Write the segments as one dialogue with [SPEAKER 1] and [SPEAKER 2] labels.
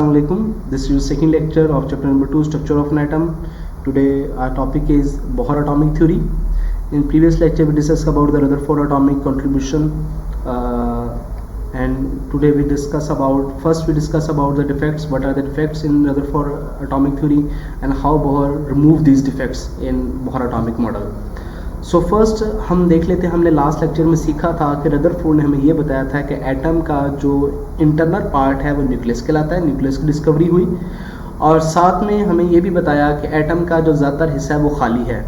[SPEAKER 1] Assalamualaikum. This is your second lecture of chapter number 2, structure of an atom. Today our topic is Bohr atomic theory. In previous lecture we discussed about the Rutherford atomic contribution, and today we discuss about the defects. What are the defects in Rutherford atomic theory and how Bohr removed these defects in Bohr atomic model. So first हम देख लेते हैं, हमने last lecture में सीखा था कि Rutherford ने हमें ये बताया था कि एटम का जो इंटरनल पार्ट है वो न्यूक्लियस कहलाता है, न्यूक्लियस की डिस्कवरी हुई, और साथ में हमें ये भी बताया कि एटम का जो ज़्यादातर हिस्सा है वो खाली है।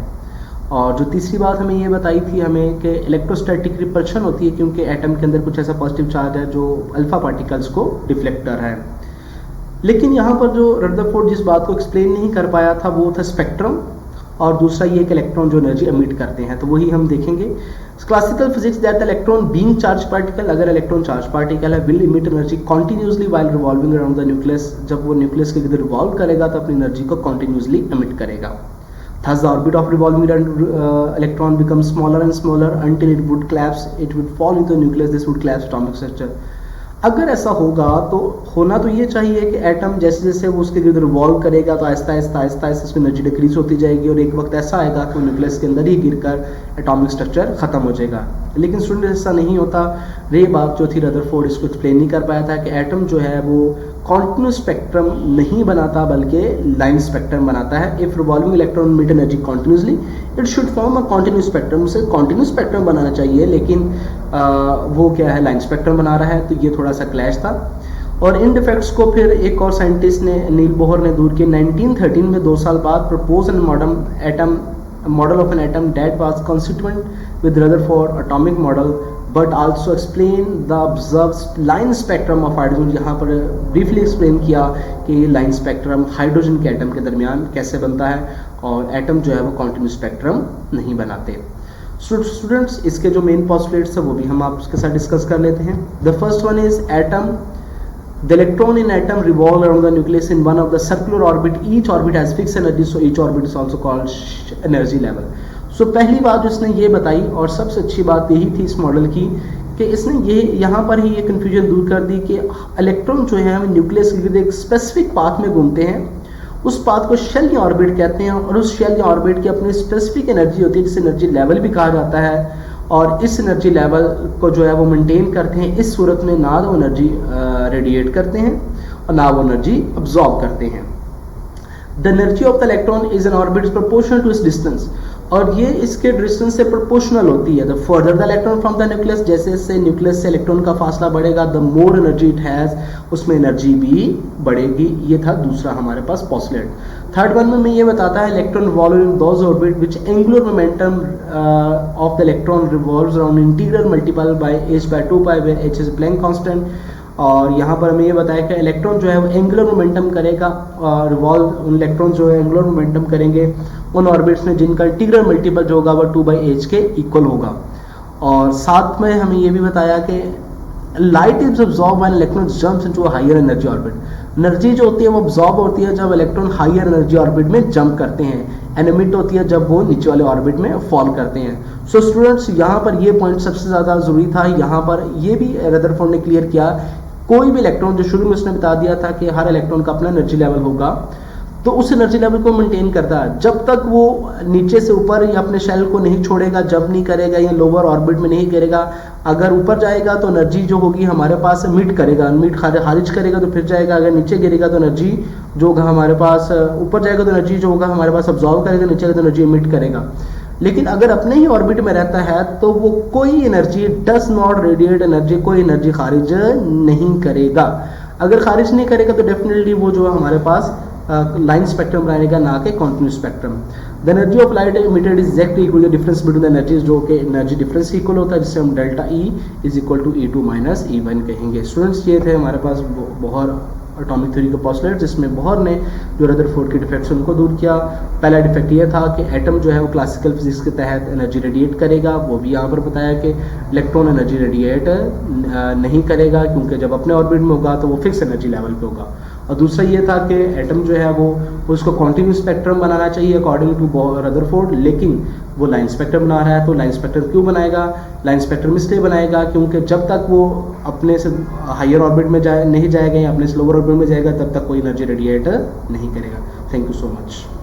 [SPEAKER 1] और जो तीसरी बात हमें ये बताई थी हमें कि इलेक्ट्रोस्टैटिक रिपल्शन होती है, क्योंकि एटम के अंदर कुछ ऐसा पॉजिटिव चार्ज है जो अल्फा पार्टिकल्स को डिफ्लेक्ट कर रहा है। लेकिन यहाँ पर जो रदरफोर्ड जिस बात को एक्सप्लेन नहीं कर पाया था वो था स्पेक्ट्रम, और दूसरा ये कि इलेक्ट्रॉन जो एनर्जी एमिट करते हैं, तो वही हम देखेंगे। Classical physics that the electron being charge particle, अगर इलेक्ट्रॉन चार्ज पार्टिकल है, will emit energy continuously while revolving around the nucleus, जब वो न्यूक्लियस के इधर रिवॉल्व करेगा तो अपनी एनर्जी को कॉन्टिन्यूसली एमिट करेगा। Thus the orbit of revolving electron becomes smaller and smaller until it would collapse, it would fall into the nucleus, this would collapse atomic structure। अगर ऐसा होगा तो होना तो ये चाहिए कि एटम जैसे जैसे वो उसके गिर्द रिवॉल्व करेगा तो आहिस्ता आहिस्ता उसकी एनर्जी डिक्रीज होती जाएगी, और एक वक्त ऐसा आएगा कि न्यूक्लियस के अंदर ही गिरकर एटॉमिक स्ट्रक्चर खत्म हो जाएगा। लेकिन स्टूडेंट ऐसा नहीं होता। ये बात जो थी रदरफोर्ड इसको एक्सप्लेन नहीं कर पाया था कि एटम जो है वो कॉन्टिन्यूस स्पेक्ट्रम नहीं बनाता बल्कि लाइन स्पेक्ट्रम बनाता है। इफ रिवॉल्विंग इलेक्ट्रॉन मिट energy continuously it should form a continuous spectrum. उसे कॉन्टिन्यूस स्पेक्ट्रम बनाना चाहिए, लेकिन वो क्या है, लाइन स्पेक्ट्रम बना रहा है, तो ये थोड़ा सा क्लैश था। और इन डिफेक्ट्स को फिर एक और साइंटिस्ट ने, नील बोहर ने दूर किए 1913 में, 2 साल बाद। Propose an model of an atom that was constituent with Rutherford atomic model but also explain the observed line spectrum of hydrogen। यहाँ पर briefly explain किया कि line spectrum हाइड्रोजन के एटम के दरमियान कैसे बनता है, और एटम जो है वो continuous spectrum नहीं बनाते। स्टूडेंट्स इसके जो मेन postulates है वो भी हम आपके साथ डिस्कस कर लेते हैं। The first one is atom। The electron in atom revolve around the nucleus in one of the circular orbit. Each orbit has fixed energy, so each orbit is also called energy level। So पहली बात उसने ये बताई, और सबसे अच्छी बात यही थी इस मॉडल की कि इसने ये यहाँ पर ही ये कन्फ्यूजन दूर कर दी कि इलेक्ट्रॉन जो है न्यूक्लियस के एक स्पेसिफिक पाथ में घूमते हैं, उस पाथ को शेल या ऑर्बिट कहते हैं, और उस शेल या ऑर्बिट की अपनी स्पेसिफिक एनर्जी होती है जिसे एनर्जी लेवल भी कहा जाता है, और इस एनर्जी लेवल को जो है वो मेंटेन करते हैं। इस सूरत में ना वो एनर्जी रेडिएट करते हैं और ना वो एनर्जी अब्जॉर्ब करते हैं। The energy of the electron is in orbit proportional to its distance, और ये इसके डिस्टेंस से प्रोपोर्शनल होती है। The further the electron from the nucleus, जैसे जैसे न्यूक्लियस से इलेक्ट्रॉन का फासला बढ़ेगा, the more energy it has, उसमें एनर्जी भी बढ़ेगी। ये था दूसरा हमारे पास पॉस्टुलेट। थर्ड वन में मैं ये बताता है electron revolve in those orbit which angular momentum of the electron revolves around integral multiple by h by 2 pi where h is Planck constant. और यहाँ पर हमें ये बताया कि इलेक्ट्रॉन जो है वो एंगुलर मोमेंटम करेगा, रिवॉल्व इलेक्ट्रॉन जो है एंगुलर मोमेंटम करेंगे उन ऑर्बिट्स में जिनका इंटीग्रल मल्टीपल जो होगा वो 2/h के इक्वल होगा। और साथ में हमें ये भी बताया कि light is absorb when electron jumps into a higher energy orbit. Energy जो होती है वो अब्सॉर्ब होती है जब इलेक्ट्रॉन हायर एनर्जी ऑर्बिट में जंप करते हैं, एंड एमिट होती है जब वो नीचे वाले ऑर्बिट में फॉल करते हैं। सो स्टूडेंट्स यहाँ पर ये पॉइंट सबसे ज़्यादा ज़रूरी था। यहाँ पर ये भी रदरफोर्ड ने क्लियर किया, कोई भी इलेक्ट्रॉन, जो शुरू में उसने बता दिया था कि हर इलेक्ट्रॉन का अपना एनर्जी लेवल होगा, तो उस एनर्जी लेवल को मेंटेन करता है जब तक वो नीचे से ऊपर या अपने शेल को नहीं छोड़ेगा, जब नहीं करेगा या लोअर ऑर्बिट में नहीं करेगा। अगर ऊपर जाएगा तो एनर्जी जो होगी हमारे पास मिट करेगा, मिट खारिज करेगा तो फिर जाएगा। अगर नीचे गिरेगा तो एनर्जी जो होगा हमारे पास, ऊपर जाएगा तो एनर्जी जो होगा हमारे पास अब्जॉर्व करेगा, नीचे तो एनर्जी मिट करेगा। लेकिन अगर अपने ही ऑर्बिट में रहता है तो वो कोई energy does not radiate energy, कोई एनर्जी खारिज नहीं करेगा। अगर खारिज नहीं करेगा तो डेफिनेटली वो जो हमारे पास लाइन स्पेक्ट्रम रहेगा, ना कि continuous spectrum. The energy of light emitted is actually equal to difference between the energies, जो कि एनर्जी डिफरेंस इक्वल होता है, जिससे हम delta E is equal to E2 minus E1 कहेंगे। स्टूडेंट्स ये थे हमारे पास बोहर एटॉमिक थ्योरी का पॉस्टुलेट, जिसमें बोहर ने जो रदरफोर्ड के डिफेक्ट्स उनको दूर किया। पहला डिफेक्ट ये था कि एटम जो है वो क्लासिकल फिजिक्स के तहत एनर्जी रेडिएट करेगा, वो भी यहाँ पर बताया कि इलेक्ट्रॉन एनर्जी रेडिएट नहीं करेगा, क्योंकि जब अपने ऑर्बिट में होगा तो वो फिक्स एनर्जी लेवल पे होगा। और दूसरा ये था कि एटम जो है वो उसको कॉन्टिन्यूस स्पेक्ट्रम बनाना चाहिए अकॉर्डिंग टू रदरफोर्ड, लेकिन वो लाइन स्पेक्ट्रम बना रहा है। तो लाइन स्पेक्ट्रम क्यों बनाएगा? लाइन स्पेक्ट्रम इसलिए बनाएगा क्योंकि जब तक वो अपने से हायर ऑर्बिट में नहीं जाएगा या अपने से लोअर ऑर्बिट में जाएगा तब तक कोई एनर्जी रेडिएट नहीं करेगा। Thank you so much.